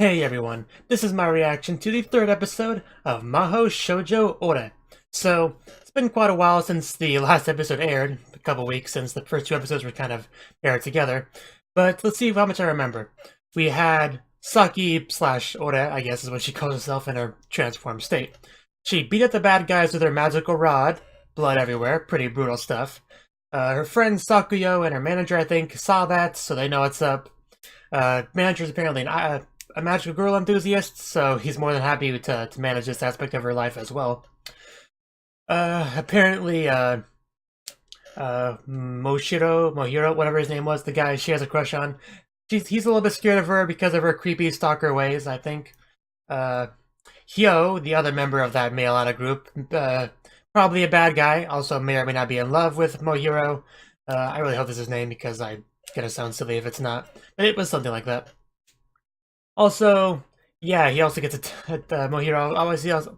Hey everyone, this is my reaction to the third episode of Mahou Shoujo Ore. So, it's been quite a while since the last episode aired, a couple weeks since the first two episodes were kind of aired together, but let's see how much I remember. We had Saki slash Ore, I guess is what she calls herself in her transformed state. She beat up the bad guys with her magical rod, blood everywhere, pretty brutal stuff. Her friend Sakuyo and her manager, I think, saw that, so they know what's up. Manager's apparently a magical girl enthusiast, so he's more than happy to manage this aspect of her life as well. Apparently, Mujirou, whatever his name was, the guy she has a crush on, he's a little bit scared of her because of her creepy stalker ways, I think. Hyo, the other member of that male out of group, probably a bad guy, also may or may not be in love with Mujirou. I really hope this is his name because I'm gonna sound silly if it's not, but it was something like that. Also, yeah, he also gets Mujirou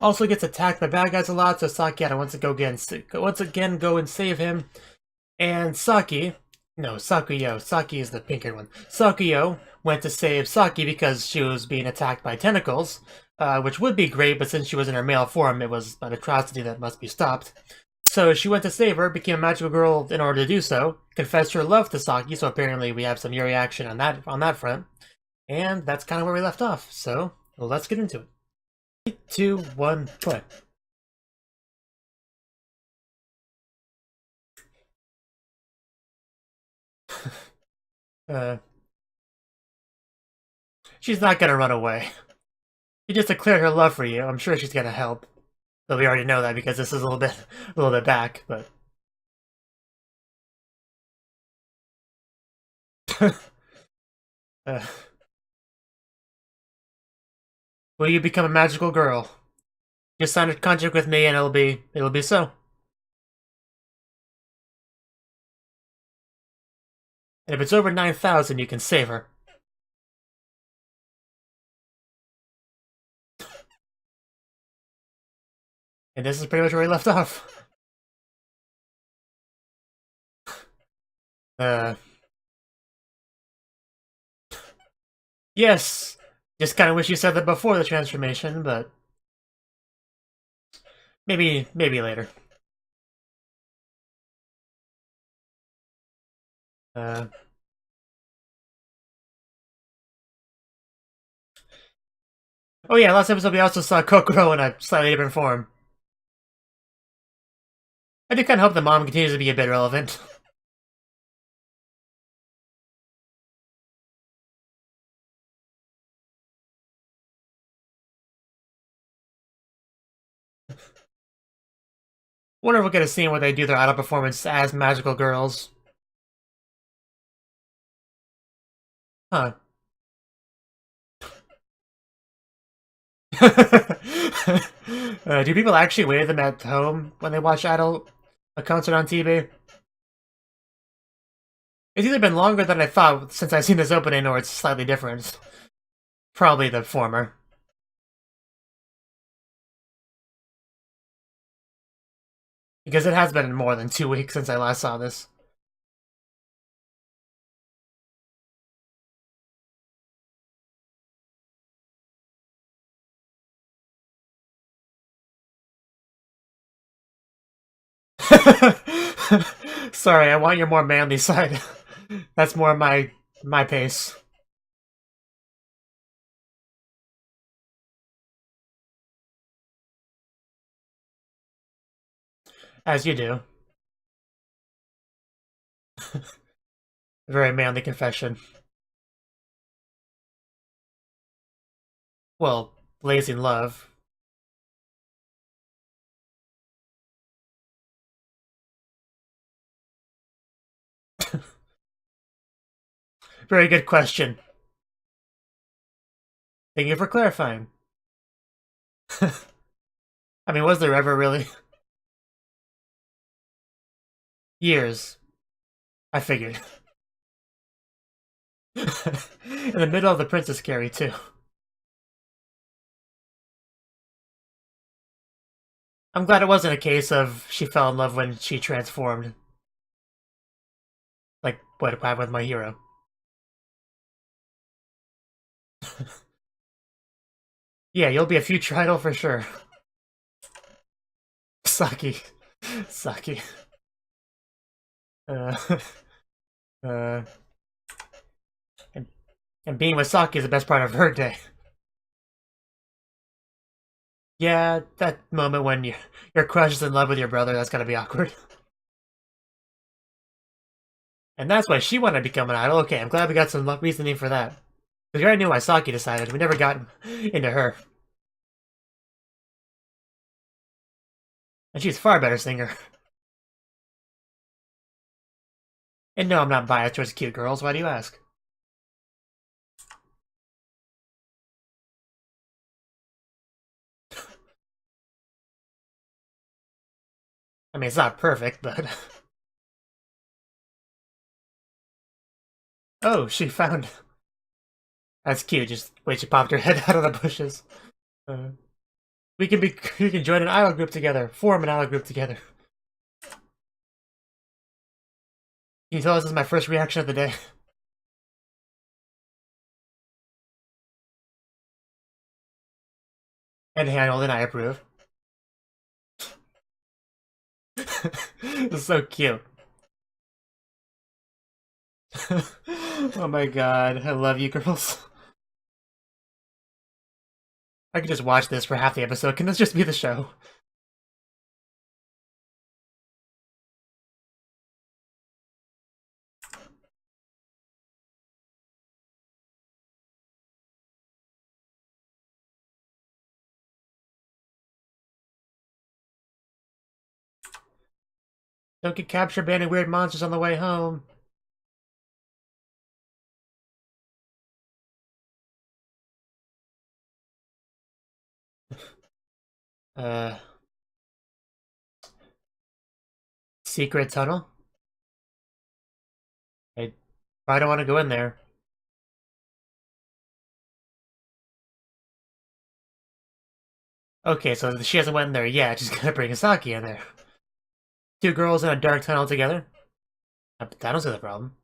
also gets attacked by bad guys a lot, so Saki had to once again go and save him. And Sakuyo, Saki is the pinker one. Sakuyo went to save Saki because she was being attacked by tentacles, which would be great, but since she was in her male form, it was an atrocity that must be stopped. So she went to save her, became a magical girl in order to do so, confessed her love to Saki, so apparently we have some Yuri action on that front. And that's kind of where we left off, so let's get into it. 3, 2, 1, play. She's not gonna run away. She just declared her love for you. I'm sure she's gonna help. Though we already know that because this is a little bit back, but will you become a magical girl? Just sign a contract with me and it'll be so. And if it's over 9,000, you can save her. And this is pretty much where we left off. Yes! Just kinda wish you said that before the transformation, but maybe later. Oh yeah, last episode we also saw Kokoro in a slightly different form. I do kinda hope the mom continues to be a bit relevant. Wonder if we'll get a scene where they do their idol performance as magical girls. Huh. Do people actually wear them at home when they watch a concert on TV? It's either been longer than I thought since I've seen this opening, or it's slightly different. Probably the former. Because it has been more than 2 weeks since I last saw this. Sorry, I want your more manly side. That's more my pace. As you do. Very manly confession. Well, blazing love. Very good question. Thank you for clarifying. I mean, was there ever really? Years. I figured. In the middle of the Princess Carry, too. I'm glad it wasn't a case of she fell in love when she transformed. Like what happened with my hero. Yeah, you'll be a future idol for sure. Saki. Saki. Uh, uh, and, and being with Saki is the best part of her day. Yeah, that moment when your crush is in love with your brother, that's gotta be awkward. And that's why she wanted to become an idol. Okay, I'm glad we got some reasoning for that. Because we already knew why Saki decided. We never got into her. And she's a far better singer. And no, I'm not biased towards cute girls. Why do you ask? I mean, it's not perfect, but... Oh, she found... That's cute. Just wait, she popped her head out of the bushes. Uh, we can join an idol group together. Form an idol group together. Can you tell us this is my first reaction of the day? And handled, and I approve. This is so cute. Oh my god, I love you girls. I could just watch this for half the episode. Can this just be the show? Don't get captured by any weird monsters on the way home. Uh... Secret tunnel? I probably don't want to go in there. Okay, so she hasn't went in there yet. She's gonna bring Saki in there. Two girls in a dark tunnel together? I don't see the problem.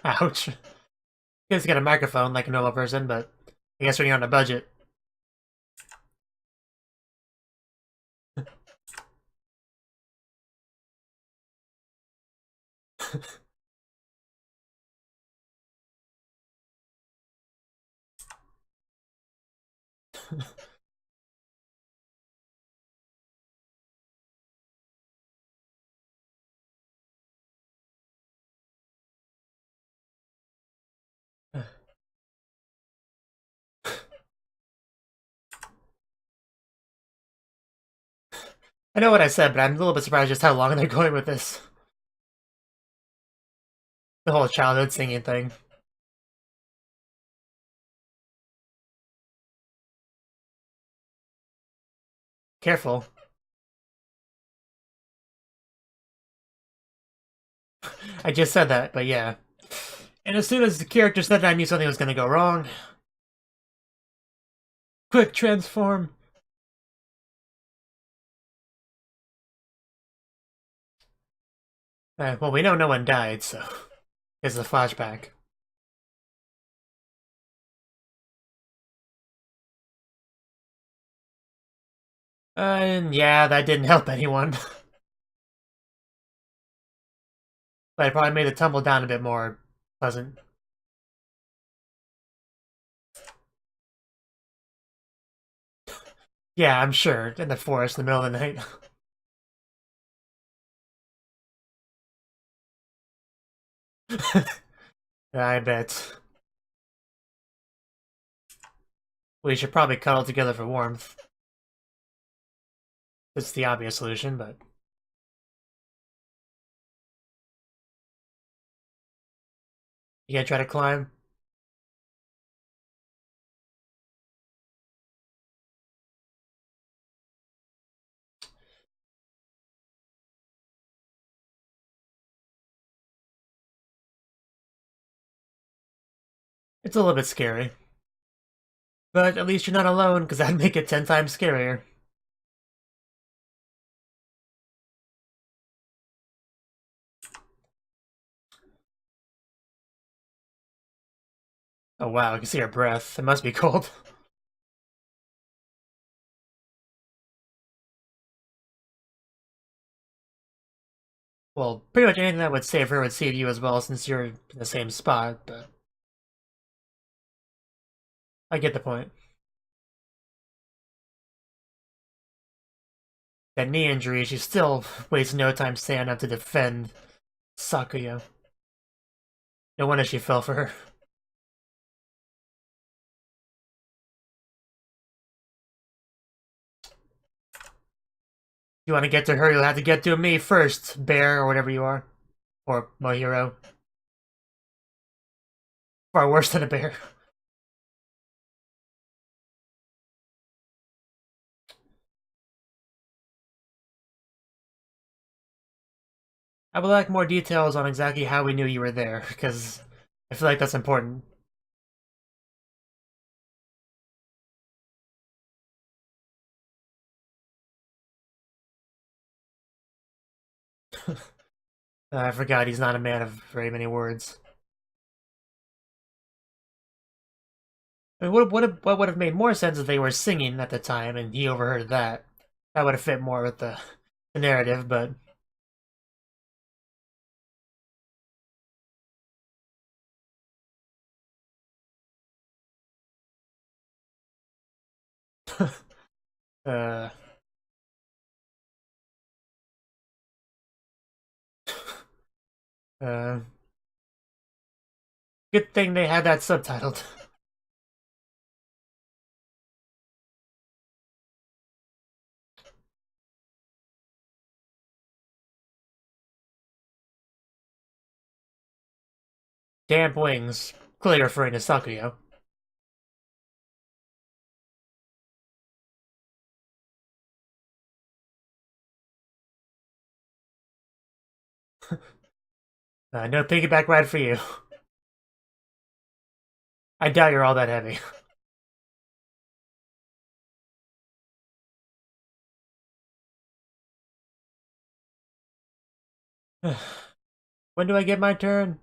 Ouch. He's got a microphone like a normal person, but I guess when you're on a budget. I know what I said, but I'm a little bit surprised just how long they're going with this. The whole childhood singing thing. Careful. I just said that, but yeah. And as soon as the character said that, I knew something was gonna go wrong. Quick transform! Well, we know no one died, so... It's a flashback. And yeah, that didn't help anyone. But it probably made the tumble down a bit more pleasant. Yeah, I'm sure. In the forest in the middle of the night. I bet. We should probably cuddle together for warmth. It's the obvious solution, but... You gonna try to climb? It's a little bit scary. But at least you're not alone, because that'd make it 10 times scarier. Oh wow, I can see her breath. It must be cold. Well, pretty much anything that would save her would save you as well, since you're in the same spot, but I get the point. That knee injury, she still wastes no time standing up to defend Sakuya. No wonder she fell for her. You want to get to her, you'll have to get to me first, bear, or whatever you are. Or Mujirou. Far worse than a bear. I would like more details on exactly how we knew you were there, because I feel like that's important. I forgot he's not a man of very many words. I mean, what would have made more sense if they were singing at the time and he overheard that. That would have fit more with the narrative, but uh, uh, good thing they had that subtitled. Damp wings, clearly referring to Sakuyo. No piggyback ride for you. I doubt you're all that heavy. When do I get my turn?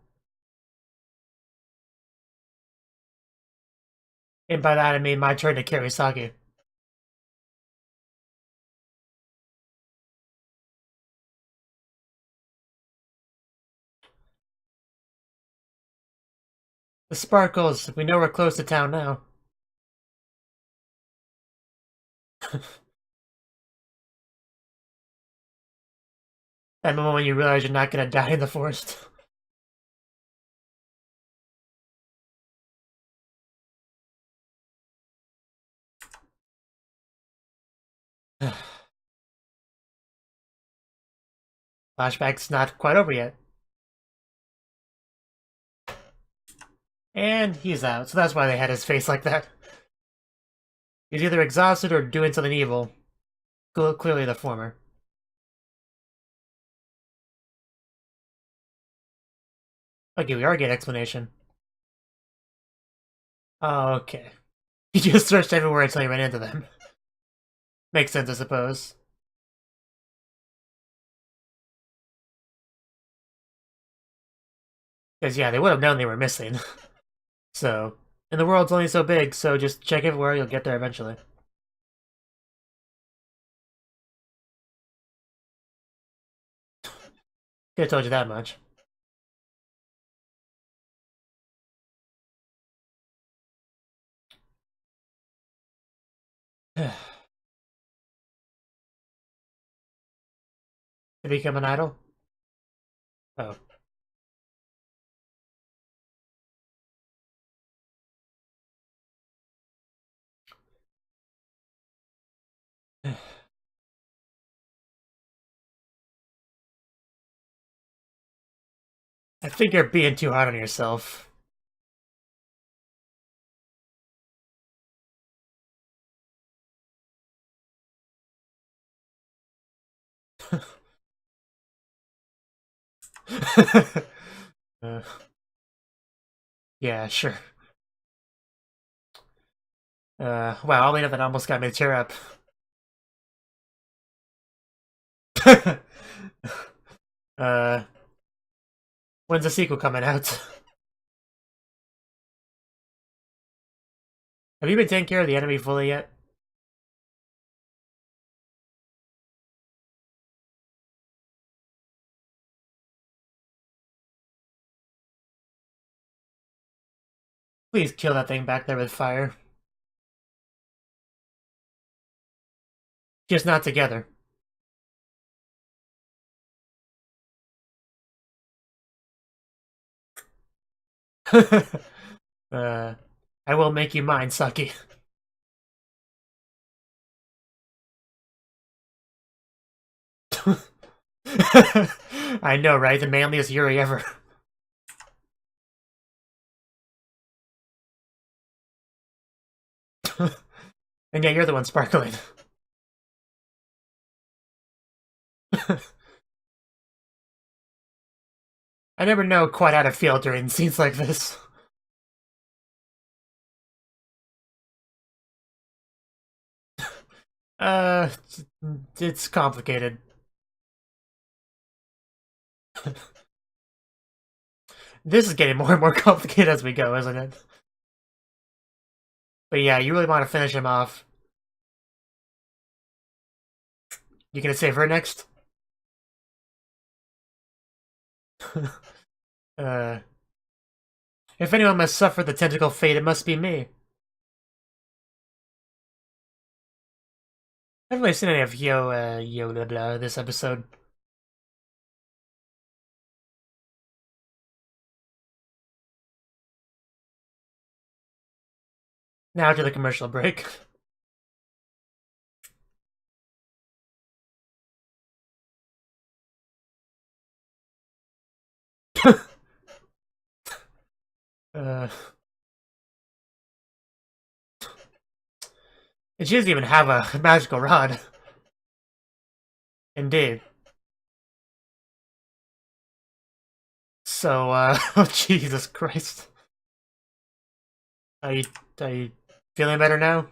And by that I mean my turn to carry Saki. The sparkles, we know we're close to town now. That moment when you realize you're not gonna die in the forest. Flashback's not quite over yet. And he's out, so that's why they had his face like that. He's either exhausted or doing something evil. Clearly the former. Okay, we are getting explanation. Oh, okay. He just searched everywhere until he ran into them. Makes sense, I suppose. Because, yeah, they would have known they were missing. So, and the world's only so big, so just check everywhere, you'll get there eventually. Could have told you that much. To become an idol? Oh. I think you're being too hard on yourself. uh, yeah, sure. Wow, oddly enough, that almost got me to tear up. uh, when's the sequel coming out? Have you been taking care of the enemy fully yet? Please kill that thing back there with fire. Just not together. I will make you mine, Saki. I know, right? The manliest Yuri ever. And yeah, you're the one sparkling. I never know quite how to feel during scenes like this. Uh, it's complicated. This is getting more and more complicated as we go, isn't it? But yeah, you really want to finish him off. You gonna save her next? uh, if anyone must suffer the tentacle fate, it must be me. I haven't really seen any of Yo blah blah this episode. Now to the commercial break. uh, and she doesn't even have a magical rod. Indeed. So, oh, Jesus Christ. Are you, are you feeling better now?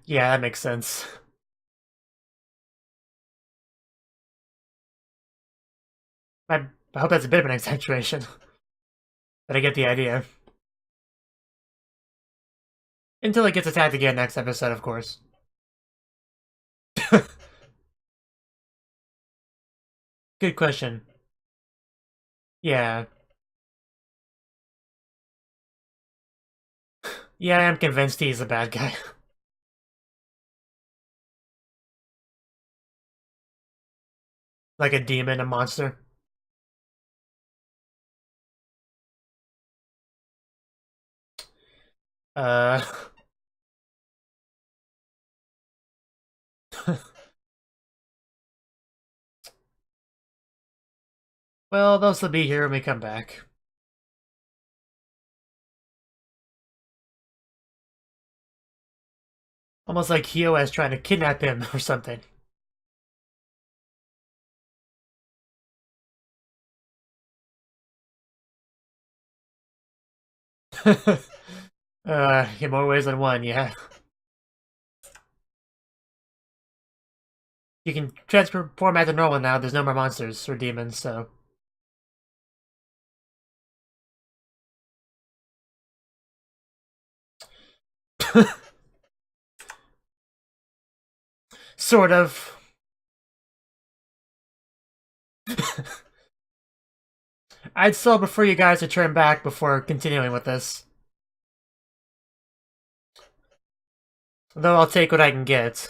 Yeah, that makes sense. I hope that's a bit of an exaggeration, but I get the idea. Until it gets attacked again next episode, of course. Good question. Yeah. Yeah, I am convinced he's a bad guy. Like a demon, a monster. Uh... well, they'll still be here when we come back. Almost like Kyuu is trying to kidnap him or something. In more ways than one, yeah. You can transform back to normal now, there's no more monsters or demons, so... Sort of. I'd still prefer you guys to turn back before continuing with this. Though I'll take what I can get.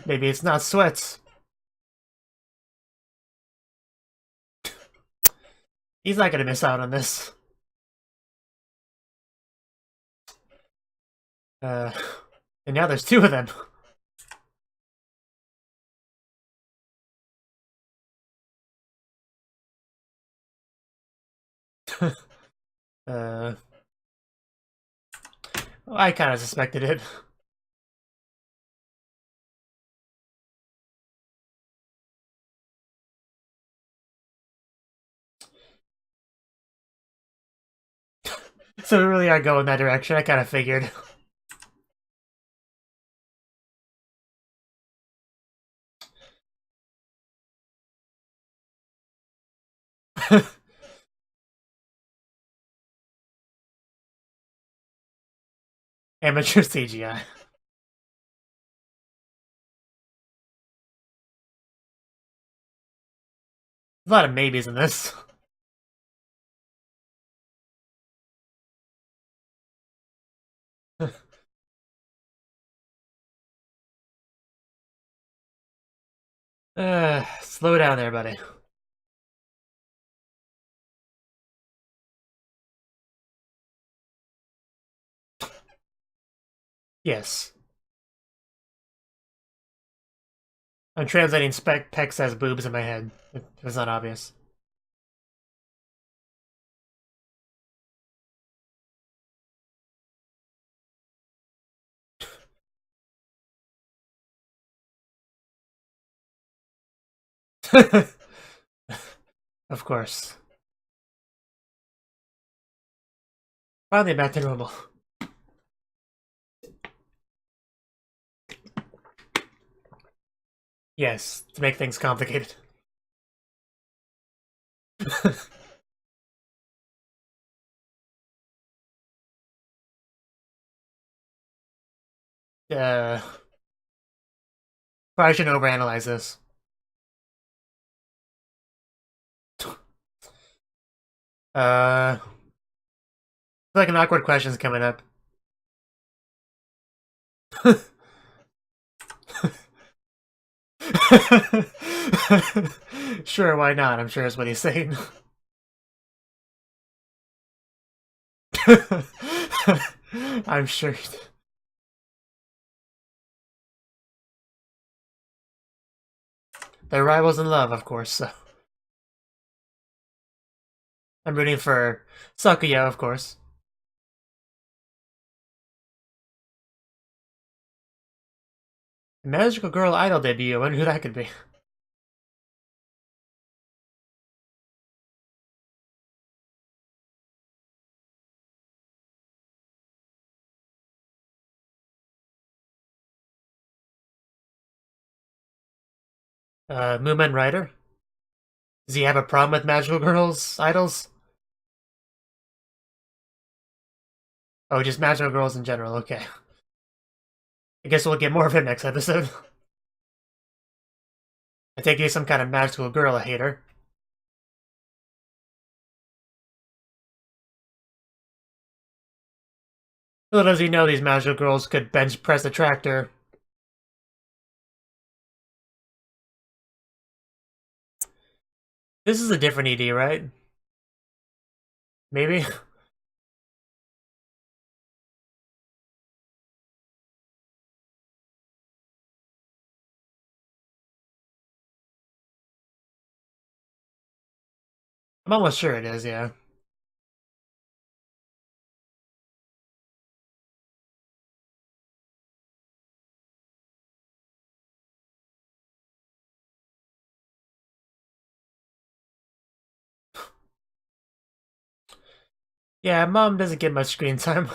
Maybe it's not sweats. He's not gonna miss out on this. And now there's two of them. Well, I kind of suspected it. So we really are going that direction, I kind of figured. Amateur CGI. A lot of maybes in this. Slow down there, buddy. Yes. I'm translating pecs as boobs in my head. If it's not obvious. Of course. Finally back to normal. Yes, to make things complicated. Probably shouldn't overanalyze this. I feel like an awkward question's coming up. Sure, why not? I'm sure is what he's saying. I'm sure. They're rivals in love, of course, so. I'm rooting for Sakuya, of course. Magical Girl Idol debut, I wonder who that could be. Moomin Rider? Does he have a problem with Magical Girls idols? Oh, just Magical Girls in general, okay. I guess we'll get more of him next episode. I think he's some kind of magical girl hater. Little does he know these magical girls could bench press a tractor. This is a different ED, right? Maybe? I'm almost sure it is, yeah. Yeah, Mom doesn't get much screen time.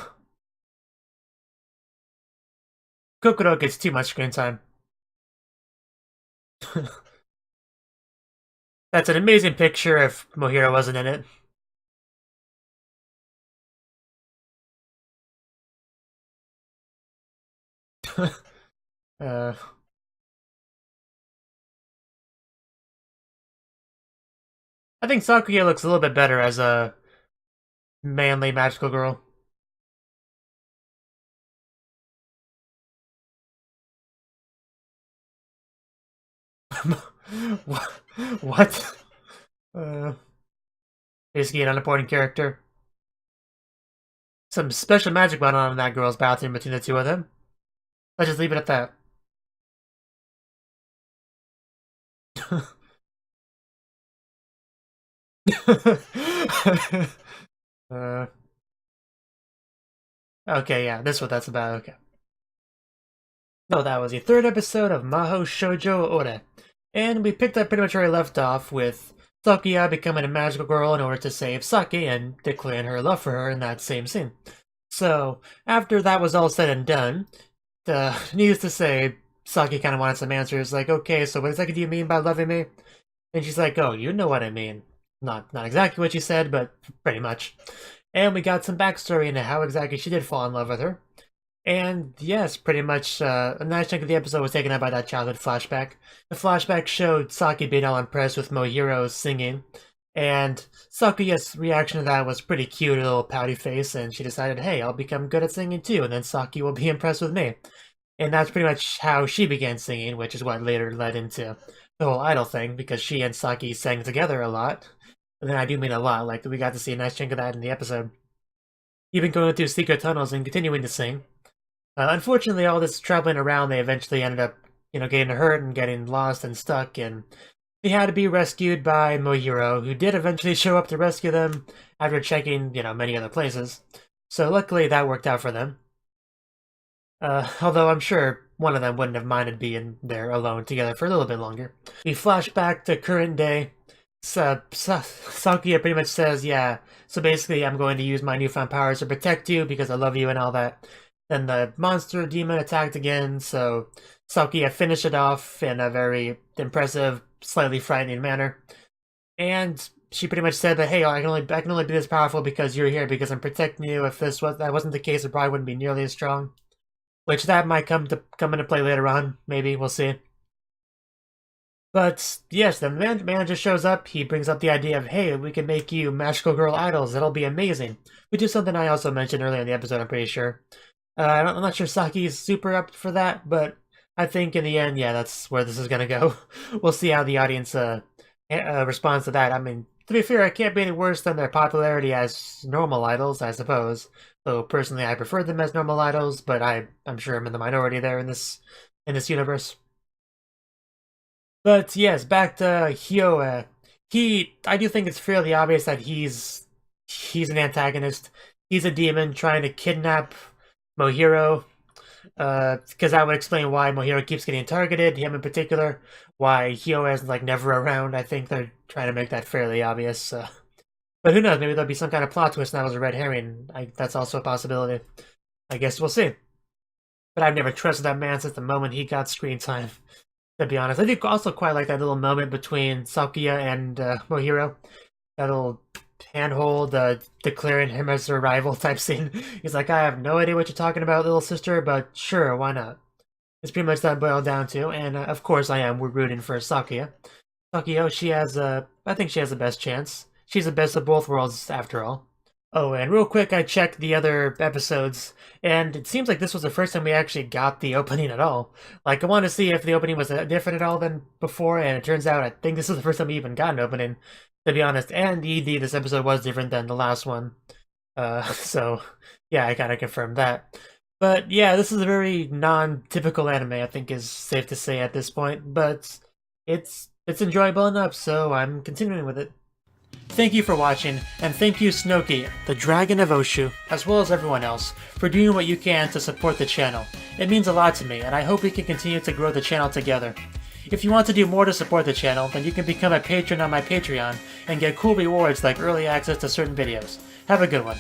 Kokoro gets too much screen time. That's an amazing picture if Mujirou wasn't in it. uh, I think Sakuya looks a little bit better as a manly magical girl. What? Basically an unimportant character. Some special magic went on in that girl's bathroom between the two of them. Let's just leave it at that. Okay, yeah, this is what that's about, okay. So that was the third episode of Mahou Shoujo Ore. And we picked up pretty much where we left off with Sakuya becoming a magical girl in order to save Sake and declaring her love for her in that same scene. So, after that was all said and done, needless to say, Saki kind of wanted some answers, like, okay, so what exactly do you mean by loving me? And she's like, oh, you know what I mean. Not exactly what she said, but pretty much. And we got some backstory into how exactly she did fall in love with her. And yes, pretty much a nice chunk of the episode was taken up by that childhood flashback. The flashback showed Saki being all impressed with Mujirou's singing, and Sakuya's reaction to that was pretty cute, a little pouty face, and she decided, hey, I'll become good at singing too, and then Saki will be impressed with me. And that's pretty much how she began singing, which is what later led into the whole idol thing, because she and Saki sang together a lot. And then I do mean a lot, like we got to see a nice chunk of that in the episode. Even going through secret tunnels and continuing to sing. Unfortunately, all this traveling around, they eventually ended up, getting hurt and getting lost and stuck, and they had to be rescued by Mujirou, who did eventually show up to rescue them after checking, many other places. So luckily that worked out for them. Although I'm sure one of them wouldn't have minded being there alone together for a little bit longer. We flash back to current day. Sakuya pretty much says, yeah, so basically I'm going to use my newfound powers to protect you because I love you and all that. Then the monster demon attacked again, so Sakuya finished it off in a very impressive, slightly frightening manner. And she pretty much said that, hey, I can only be this powerful because you're here, because I'm protecting you. If that wasn't the case, it probably wouldn't be nearly as strong. Which that might come into play later on, maybe, we'll see. But yes, the manager shows up, he brings up the idea of, hey, we can make you magical girl idols, that'll be amazing. Which is something I also mentioned earlier in the episode, I'm pretty sure. I'm not sure Saki's super up for that, but I think in the end, yeah, that's where this is gonna go. We'll see how the audience responds to that. I mean, to be fair, it can't be any worse than their popularity as normal idols, I suppose. Though personally, I prefer them as normal idols, but I'm sure I'm in the minority there in this universe. But yes, back to Hyo. I do think it's fairly obvious that he's an antagonist. He's a demon trying to kidnap Mujirou, because that would explain why Mujirou keeps getting targeted, him in particular, why Hyo is never around. I think they're trying to make that fairly obvious. But who knows, maybe there'll be some kind of plot twist and that was a red herring. That's also a possibility. I guess we'll see. But I've never trusted that man since the moment he got screen time, to be honest. I do also quite like that little moment between Sakuya and Mujirou. That little handhold, declaring him as their rival type scene. He's like, I have no idea what you're talking about, little sister, but sure, why not? It's pretty much that boiled down to, and of course we're rooting for Sakuya. Sakuya, I think she has the best chance. She's the best of both worlds, after all. Oh, and real quick, I checked the other episodes, and it seems like this was the first time we actually got the opening at all. I wanted to see if the opening was different at all than before, and it turns out I think this is the first time we even got an opening, to be honest. And indeed, this episode was different than the last one. So, yeah, I gotta confirm that. But yeah, this is a very non-typical anime, I think is safe to say at this point, but it's enjoyable enough, so I'm continuing with it. Thank you for watching, and thank you Cnouki, the Dragon of Oshu, as well as everyone else, for doing what you can to support the channel. It means a lot to me, and I hope we can continue to grow the channel together. If you want to do more to support the channel, then you can become a patron on my Patreon, and get cool rewards like early access to certain videos. Have a good one.